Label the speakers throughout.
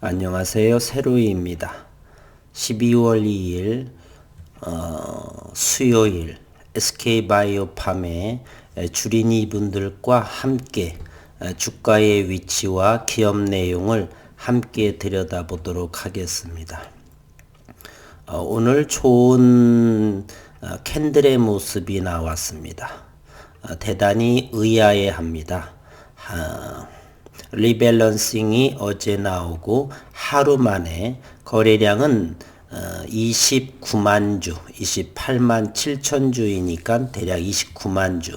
Speaker 1: 안녕하세요. 세로이입니다. 12월 2일 수요일 SK바이오팜의 주린이 분들과 함께 주가의 위치와 기업 내용을 함께 들여다보도록 하겠습니다. 오늘 좋은 캔들의 모습이 나왔습니다. 대단히 의아해합니다. 리밸런싱이 어제 나오고 하루 만에 거래량은 29만 주, 28만 7천 주이니까 대략 29만 주.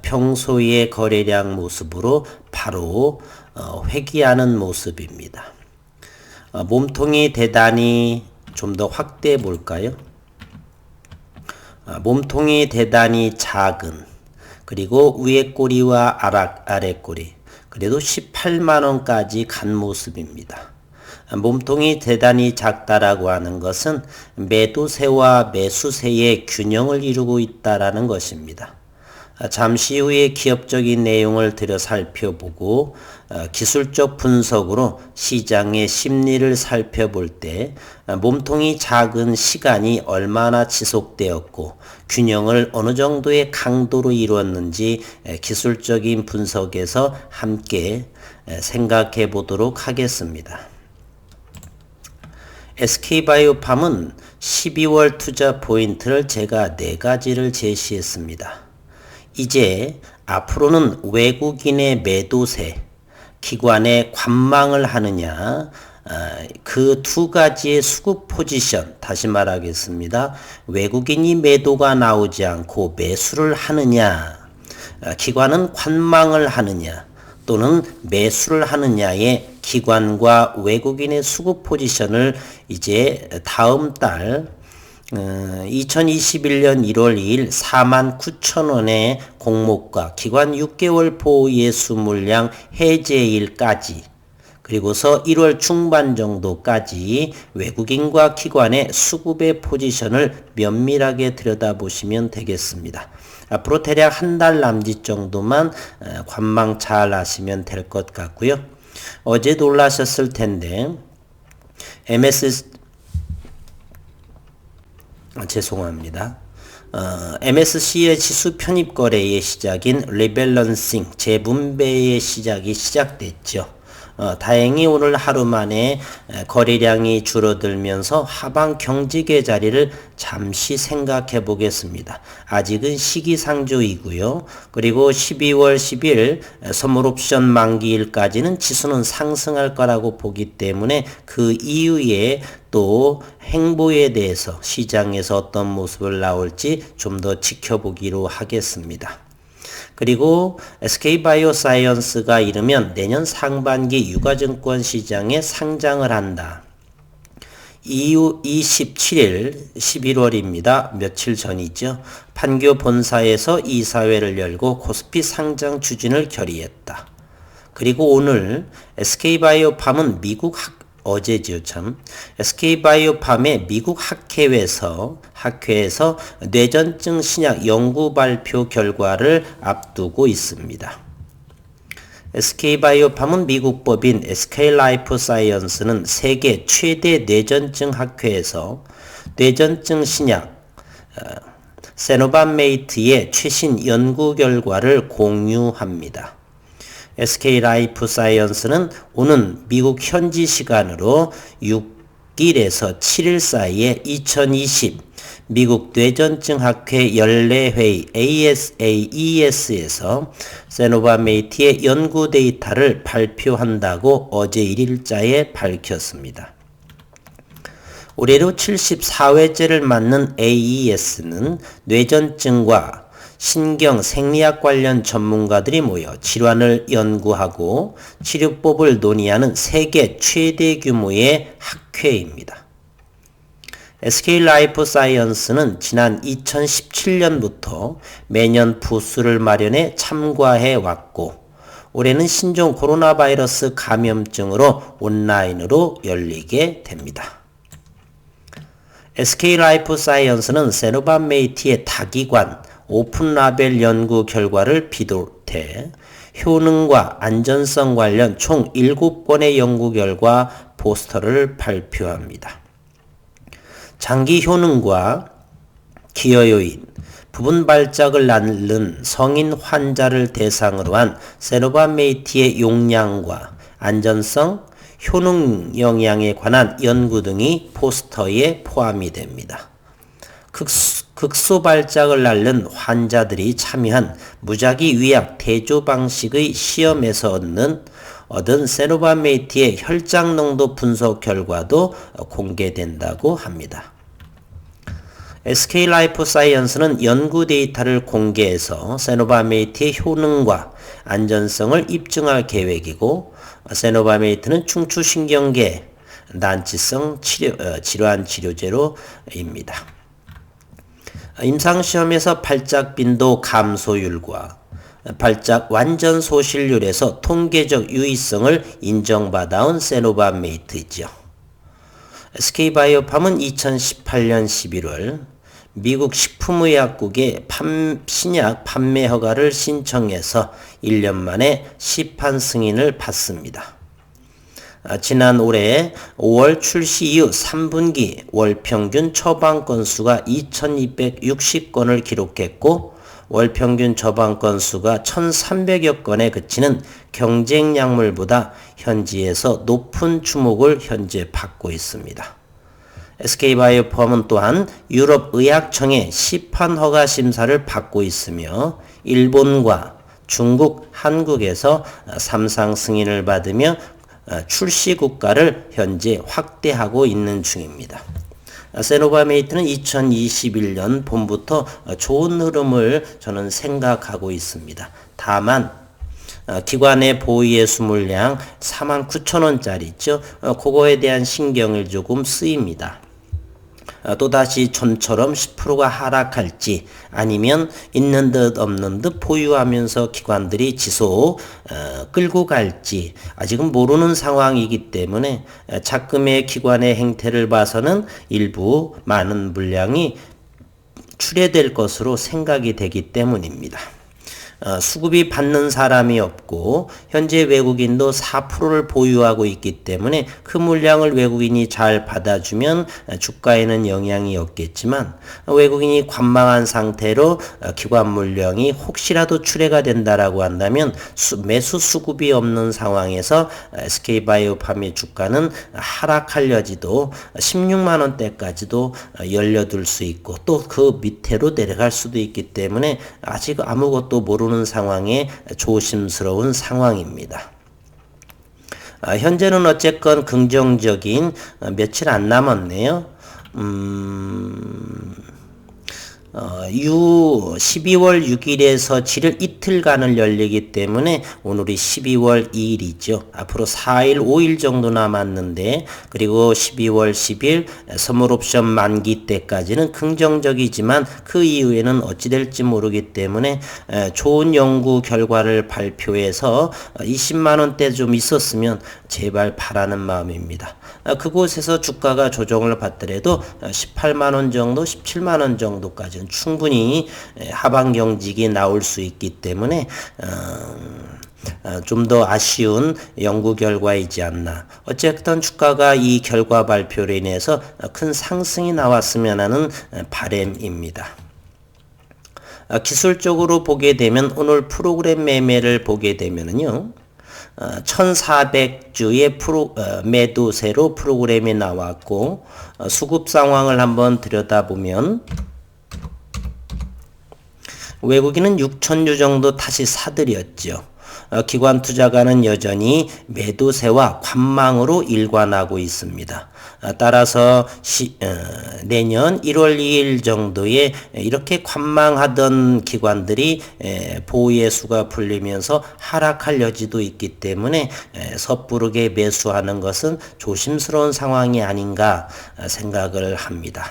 Speaker 1: 평소의 거래량 모습으로 바로 회귀하는 모습입니다. 몸통이 대단히 좀 더 확대해 볼까요? 몸통이 대단히 작은, 그리고 위에 꼬리와 아래 꼬리, 그래도 18만원까지 간 모습입니다. 몸통이 대단히 작다라고 하는 것은 매도세와 매수세의 균형을 이루고 있다라는 것입니다. 잠시 후에 기업적인 내용을 들여 살펴보고 기술적 분석으로 시장의 심리를 살펴볼 때 몸통이 작은 시간이 얼마나 지속되었고 균형을 어느 정도의 강도로 이루었는지 기술적인 분석에서 함께 생각해 보도록 하겠습니다. SK바이오팜은 12월 투자 포인트를 제가 4가지를 제시했습니다. 이제 앞으로는 외국인의 매도세, 기관의 관망을 하느냐, 그 두 가지의 수급 포지션, 다시 말하겠습니다. 외국인이 매도가 나오지 않고 매수를 하느냐, 기관은 관망을 하느냐, 또는 매수를 하느냐의 기관과 외국인의 수급 포지션을 이제 다음 달 2021년 1월 2일 49,000원의 공모가 기관 6개월 보호 예수 물량 해제일까지, 그리고서 1월 중반 정도까지 외국인과 기관의 수급의 포지션을 면밀하게 들여다보시면 되겠습니다. 앞으로 대략 한 달 남짓 정도만 관망 잘 하시면 될 것 같고요. 어제 놀라셨을 텐데 MSC의 지수 편입 거래의 시작인 리밸런싱 재분배의 시작이 시작됐죠. 다행히 오늘 하루 만에 거래량이 줄어들면서 하방 경직의 자리를 잠시 생각해 보겠습니다. 아직은 시기상조이고요. 그리고 12월 10일 선물옵션 만기일까지는 지수는 상승할 거라고 보기 때문에 그 이후에 또 행보에 대해서 시장에서 어떤 모습을 나올지 좀 더 지켜보기로 하겠습니다. 그리고 SK바이오사이언스가 이르면 내년 상반기 유가증권 시장에 상장을 한다. 이후 27일 11월입니다. 며칠 전이죠. 판교 본사에서 이사회를 열고 코스피 상장 추진을 결의했다. 그리고 오늘 SK바이오팜은 SK바이오팜의 미국 학회에서 뇌전증 신약 연구 발표 결과를 앞두고 있습니다. SK바이오팜은 미국 법인 SK라이프사이언스는 세계 최대 뇌전증 학회에서 뇌전증 신약 세노반메이트의 최신 연구 결과를 공유합니다. SK라이프사이언스는 오는 미국 현지 시간으로 6일에서 7일 사이에 2020 미국 뇌전증학회 연례회의 ASAES에서 세노바메이트의 연구 데이터를 발표한다고 어제 1일자에 밝혔습니다. 올해로 74회째를 맞는 AES는 뇌전증과 신경 생리학 관련 전문가들이 모여 질환을 연구하고 치료법을 논의하는 세계 최대 규모의 학회입니다. SK라이프사이언스는 지난 2017년부터 매년 부스를 마련해 참가해 왔고 올해는 신종 코로나 바이러스 감염증으로 온라인으로 열리게 됩니다. SK라이프사이언스는 세노반메이트의 다기관 오픈라벨 연구 결과를 비롯해 효능과 안전성 관련 총 7건의 연구 결과 포스터를 발표합니다. 장기 효능과 기여 요인, 부분 발작을 앓는 성인 환자를 대상으로 한 세노바메이트의 용량과 안전성, 효능 영향에 관한 연구 등이 포스터에 포함이 됩니다. 극소 발작을 앓는 환자들이 참여한 무작위 위약 대조 방식의 시험에서 얻은 세노바메이트의 혈장 농도 분석 결과도 공개된다고 합니다. SK 라이프 사이언스는 연구 데이터를 공개해서 세노바메이트의 효능과 안전성을 입증할 계획이고, 세노바메이트는 중추신경계 난치성 질환 치료제로입니다. 임상시험에서 발작 빈도 감소율과 발작 완전 소실률에서 통계적 유의성을 인정받아온 세노바메이트이죠. SK바이오팜은 2018년 11월 미국 식품의약국에 신약 판매 허가를 신청해서 1년 만에 시판 승인을 받습니다. 지난 올해 5월 출시 이후 3분기 월 평균 처방 건수가 2260건을 기록했고, 월 평균 처방 건수가 1300여 건에 그치는 경쟁 약물보다 현지에서 높은 주목을 현재 받고 있습니다. SK바이오팜은 또한 유럽의약청의 시판 허가 심사를 받고 있으며, 일본과 중국, 한국에서 3상 승인을 받으며 출시 국가를 현재 확대하고 있는 중입니다. 세노바메이트는 2021년 봄부터 좋은 흐름을 저는 생각하고 있습니다. 다만 기관의 보유예수 물량 49,000원짜리 있죠. 그거에 대한 신경을 조금 쓰입니다. 또다시 전처럼 10%가 하락할지, 아니면 있는 듯 없는 듯 보유하면서 기관들이 지속 끌고 갈지 아직은 모르는 상황이기 때문에 작금의 기관의 행태를 봐서는 일부 많은 물량이 출회될 것으로 생각이 되기 때문입니다. 수급이 받는 사람이 없고 현재 외국인도 4%를 보유하고 있기 때문에 그 물량을 외국인이 잘 받아주면 주가에는 영향이 없겠지만, 외국인이 관망한 상태로 기관 물량이 혹시라도 출회가 된다라고 한다면 매수 수급이 없는 상황에서 SK바이오팜의 주가는 하락하려지도 16만원대까지도 열려둘 수 있고, 또 그 밑으로 내려갈 수도 있기 때문에 아직 아무것도 모르는 상황에 조심스러운 상황입니다. 현재는 어쨌건 긍정적인, 며칠 안 남았네요. 12월 6일에서 7일 이틀간을 열리기 때문에 오늘이 12월 2일이죠. 앞으로 4일, 5일 정도 남았는데, 그리고 12월 10일 선물 옵션 만기 때까지는 긍정적이지만 그 이후에는 어찌 될지 모르기 때문에 좋은 연구 결과를 발표해서 20만원대 좀 있었으면 제발 바라는 마음입니다. 그곳에서 주가가 조정을 받더라도 18만원 정도, 17만원 정도까지는 충분히 하방 경직이 나올 수 있기 때문에 좀 더 아쉬운 연구 결과이지 않나. 어쨌든 주가가 이 결과 발표로 인해서 큰 상승이 나왔으면 하는 바람입니다. 기술적으로 보게 되면 오늘 프로그램 매매를 보게 되면은요, 1400주의 매도세로 프로그램이 나왔고, 수급 상황을 한번 들여다보면 외국인은 6,000주 정도 다시 사들였죠. 기관 투자가는 여전히 매도세와 관망으로 일관하고 있습니다. 따라서 내년 1월 2일 정도에 이렇게 관망하던 기관들이 보유예수가 풀리면서 하락할 여지도 있기 때문에 섣부르게 매수하는 것은 조심스러운 상황이 아닌가 생각을 합니다.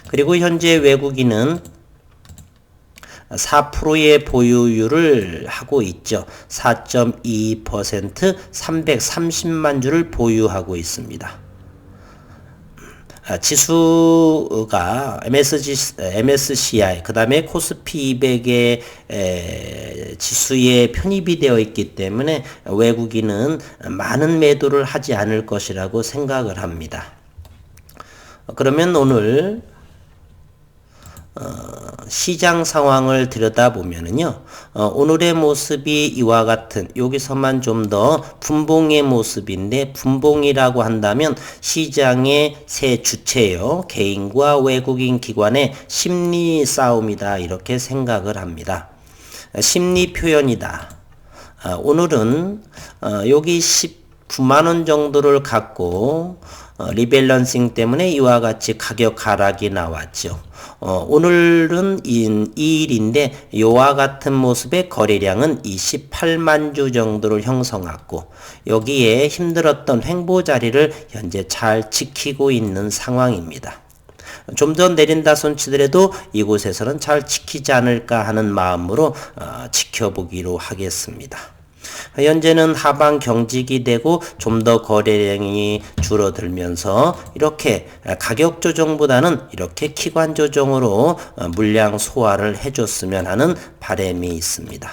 Speaker 1: 그리고 현재 외국인은 4%의 보유율을 하고 있죠. 4.2% 330만 주를 보유하고 있습니다. 지수가 MSCI, 그 다음에 코스피 200의 지수에 편입이 되어 있기 때문에 외국인은 많은 매도를 하지 않을 것이라고 생각을 합니다. 그러면 오늘 시장 상황을 들여다보면은요, 오늘의 모습이 이와 같은, 여기서만 좀 더 분봉의 모습인데, 분봉이라고 한다면 시장의 세 주체요, 개인과 외국인 기관의 심리 싸움이다, 이렇게 생각을 합니다. 심리 표현이다. 오늘은 여기 19만원 정도를 갖고 리밸런싱 때문에 이와 같이 가격 하락이 나왔죠. 오늘은 2일인데 이와 같은 모습의 거래량은 28만 주 정도를 형성하고 여기에 힘들었던 횡보 자리를 현재 잘 지키고 있는 상황입니다. 좀 더 내린다 손치더라도 이곳에서는 잘 지키지 않을까 하는 마음으로 지켜보기로 하겠습니다. 현재는 하방 경직이 되고 좀 더 거래량이 줄어들면서 이렇게 가격 조정보다는 이렇게 기관 조정으로 물량 소화를 해줬으면 하는 바람이 있습니다.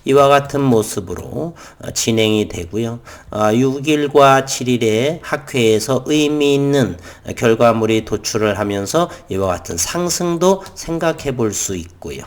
Speaker 1: 이와 같은 모습으로 진행이 되고요. 6일과 7일에 학회에서 의미 있는 결과물이 도출을 하면서 이와 같은 상승도 생각해 볼 수 있고요.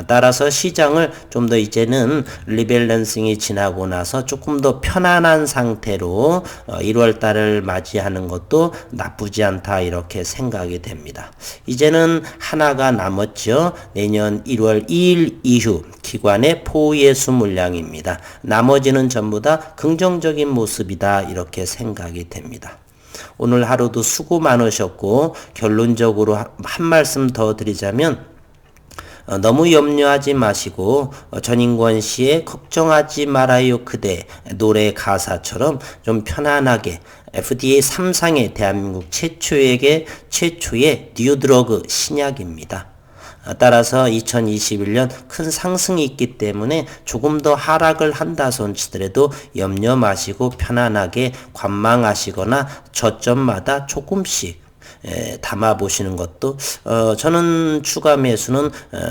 Speaker 1: 따라서 시장을 좀 더 이제는 리밸런싱이 지나고 나서 조금 더 편안한 상태로 1월 달을 맞이하는 것도 나쁘지 않다 이렇게 생각이 됩니다. 이제는 하나가 남았죠. 내년 1월 2일 이후 기관의 포예수 물량입니다. 나머지는 전부 다 긍정적인 모습이다 이렇게 생각이 됩니다. 오늘 하루도 수고 많으셨고 결론적으로 한 말씀 더 드리자면 너무 염려하지 마시고 전인권 씨의 걱정하지 말아요 그대 노래 가사처럼 좀 편안하게 FDA 3상의 대한민국 최초의 뉴드러그 신약입니다. 따라서 2021년 큰 상승이 있기 때문에 조금 더 하락을 한다 손치더라도 염려 마시고 편안하게 관망하시거나 저점마다 조금씩 담아 보시는 것도 저는 추가 매수는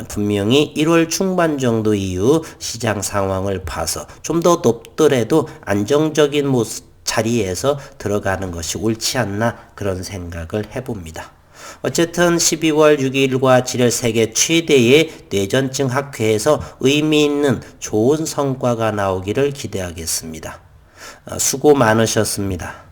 Speaker 1: 분명히 1월 중반 정도 이후 시장 상황을 봐서 좀 더 높더라도 안정적인 자리에서 들어가는 것이 옳지 않나 그런 생각을 해봅니다. 어쨌든 12월 6일과 7일 세계 최대의 뇌전증 학회에서 의미 있는 좋은 성과가 나오기를 기대하겠습니다. 수고 많으셨습니다.